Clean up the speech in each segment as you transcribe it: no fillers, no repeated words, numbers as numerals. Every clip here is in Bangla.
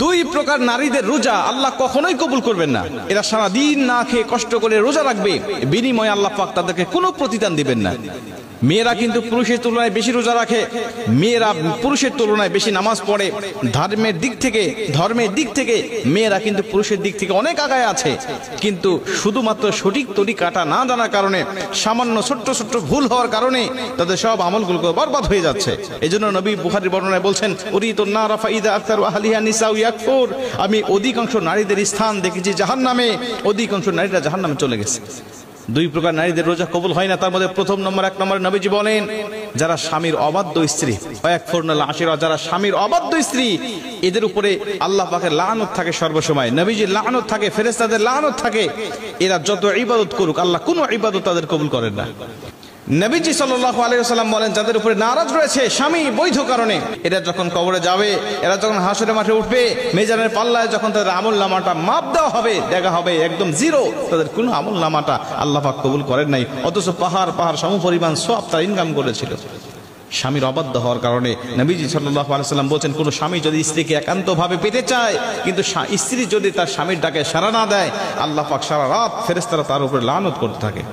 দুই প্রকার নারীদের রোজা আল্লাহ কখনোই কবুল করবেন না। এরা সারা দিন না খেয়ে কষ্ট করে রোজা রাখবে, বিনিময়ে আল্লাহ পাক তাদেরকে কোনো প্রতিদান দিবেন না। মেয়েরা কিন্তু পুরুষের তুলনায় বেশি রোজা রাখে, মেয়েরা পুরুষের তুলনায় বেশি নামাজ পড়ে। ধর্মের দিক থেকে মেয়েরা কিন্তু পুরুষের দিক থেকে অনেক আগায় আছে, কিন্তু শুধুমাত্র সঠিক তরিকাটা না জানার কারণে, সামান্য ছোট্ট ছোট্ট ভুল হওয়ার কারণে তাদের সব আমলগুলো বরবাদ হয়ে যাচ্ছে। এই জন্য নবী বুখারীর বর্ণনায় বলছেন, উরিতুন নারা ফাইদা আকতারু আহলিহা নিসাউ ইয়াকফুর, আমি অধিকাংশ নারীদের স্থান দেখেছি জাহান্নামে, অধিকাংশ নারীরা জাহান্নামে চলে গেছে। দুই প্রকার নারীদের রোজা কবুল হয় না। তার মধ্যে প্রথম নম্বর, এক নম্বরে নবীজি বলেন, যারা স্বামীর অবাধ্য স্ত্রী, ওয়াকফুরনাল আশিরা, যারা স্বামীর অবাধ্য স্ত্রী, এদের উপরে আল্লাহ পাকের লানত থাকে সর্বসময়, নবীজির লানত থাকে, ফেরেশতাদের লানত থাকে। এরা যত ইবাদত করুক, আল্লাহ কোনো ইবাদত তাদের কবুল করেন না। নবীজি সাল্লাল্লাহু আলাইহি ওয়াসাল্লাম বলেন, যাদের উপরে নারাজ রয়েছে স্বামী বৈধ কারণে, এরা যখন কবরে যাবে, এরা যখন হাসরের মাঠে উঠবে, মিজানের পাল্লায় যখন তাদের আমলনামাটা মাপ দেওয়া হবে, দেখা হবে একদম জিরো, তাদের কোনো আমলনামাটা আল্লাহ পাক কবুল করেন নাই, অথচ পাহাড় পাহাড় সমপরিমাণ সওয়াব তারা ইনকাম করেছিল। স্বামীর অবাধ্য হওয়ার কারণে নবীজি সাল্লাল্লাহু আলাইহি ওয়াসাল্লাম বলছেন, কোন স্বামী যদি স্ত্রীকে একান্তভাবে পেতে চায়, কিন্তু স্ত্রী যদি তার স্বামীর ডাকে সাড়া না দেয়, আল্লাহ পাক সারা রাত ফেরেশতারা তার উপরে লানত করতে থাকে,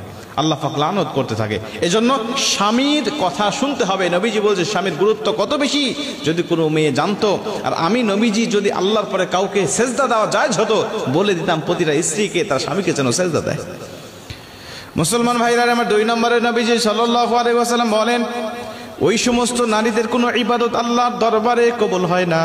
আল্লাহ পাক লানত করতে থাকে। এজন্য স্বামীর কথা শুনতে হবে। নবীজি বলছে স্বামীর গুরুত্ব কত বেশি যদি কোনো মেয়ে জানতো, আর আমি নবীজি যদি আল্লাহর পরে কাউকে সেজদা দেওয়া জায়েজ হতো, বলে দিতাম প্রতিটা স্ত্রীকে তার স্বামীকে যেন সেজদা দেয়। মুসলমান ভাইরা আমার, দুই নম্বরে নবীজি সাল্লাল্লাহু আলাইহি ওয়াসাল্লাম বলেন, ওই সমস্ত নারীদের কোনো ইবাদত আল্লাহর দরবারে কবুল হয় না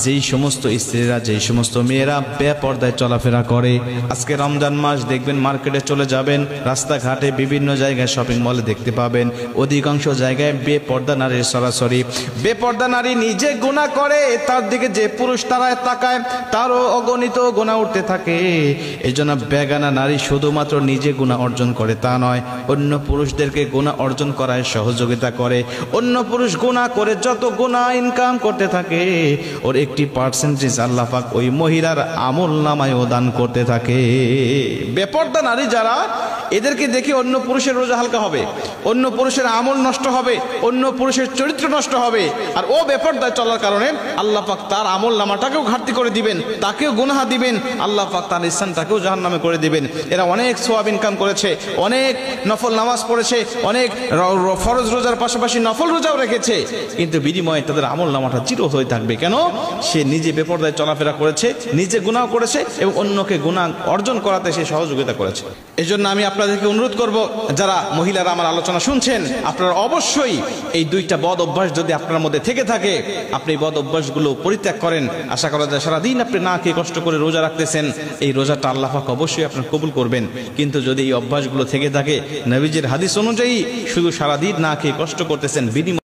যেই সমস্ত স্ত্রীরা, যেই সমস্ত মেয়েরা বেপর্দায় চলাফেরা করে। আজকে রমজান মাস, দেখবেন মার্কেটে চলে যাবেন, রাস্তাঘাটে বিভিন্ন জায়গায় শপিং মলে দেখতে পাবেন অধিকাংশ জায়গায় বেপর্দা নারীর সরাসরি। বেপর্দা নারী নিজে গুনাহ করে, তার দিকে যে পুরুষ তারায় তাকায় তারও অগণিত গুনাহ উঠতে থাকে। এই জন্য বেগানা নারী শুধুমাত্র নিজে গুনাহ অর্জন করে তা নয়, অন্য পুরুষদেরকে গুনাহ অর্জন করায় সহযোগিতা করে। অন্য পুরুষ গুনাহ করে যত গুনাহ ইনকাম করতে থাকে, ওর একটি পার্সেন্টেজ আল্লাহ পাক ওই মহিলার আমল নামায় দান করতে থাকে। বেপর্দা নারী যারা, এদেরকে দেখে অন্য পুরুষের রোজা হালকা হবে, অন্য পুরুষের আমল নষ্ট হবে, অন্য পুরুষের চরিত্র নষ্ট হবে। আর ও বেপর্দায় চলার কারণে আল্লাহ পাক তার আমল নামাটাকেও ঘাটতি করে দিবেন, তাকেও গুনাহ দিবেন, আল্লাহ পাক তার স্থানটাকেও জাহান্নামে করে দিবেন। এরা অনেক সওয়াব ইনকাম করেছে, অনেক নফল নামাজ পড়েছে, অনেক ফরজ রোজার পাশাপাশি নফল রোজাও রেখেছে, কিন্তু বিনিময়ে তাদের আমল নামাটা চির হয়ে থাকবে। কেন? সে নিজে বেপরদায় চলাফেরা করেছে, নিজে গুনাহ করেছে এবং অন্যকে গুনাহ অর্জন করাতে সে সহযোগিতা করেছে। এজন্য আমি আপনাদেরকে অনুরোধ করব, যারা মহিলারা আমার আলোচনা শুনছেন, আপনারা অবশ্যই এই দুইটা বদ অভ্যাস যদি আপনার মধ্যে থেকে থাকে, আপনি বদ অভ্যাসগুলো পরিত্যাগ করেন। আশা করা যায় সারাদিন আপনি না খেয়ে কষ্ট করে রোজা রাখতেছেন, এই রোজাটা আল্লাহ পাক অবশ্যই আপনার কবুল করবেন। কিন্তু যদি এই অভ্যাসগুলো থেকে থাকে, নবীজির হাদিস অনুযায়ী শুধু সারাদিন না খেয়ে কষ্ট করতেছেন, বিনিময়ে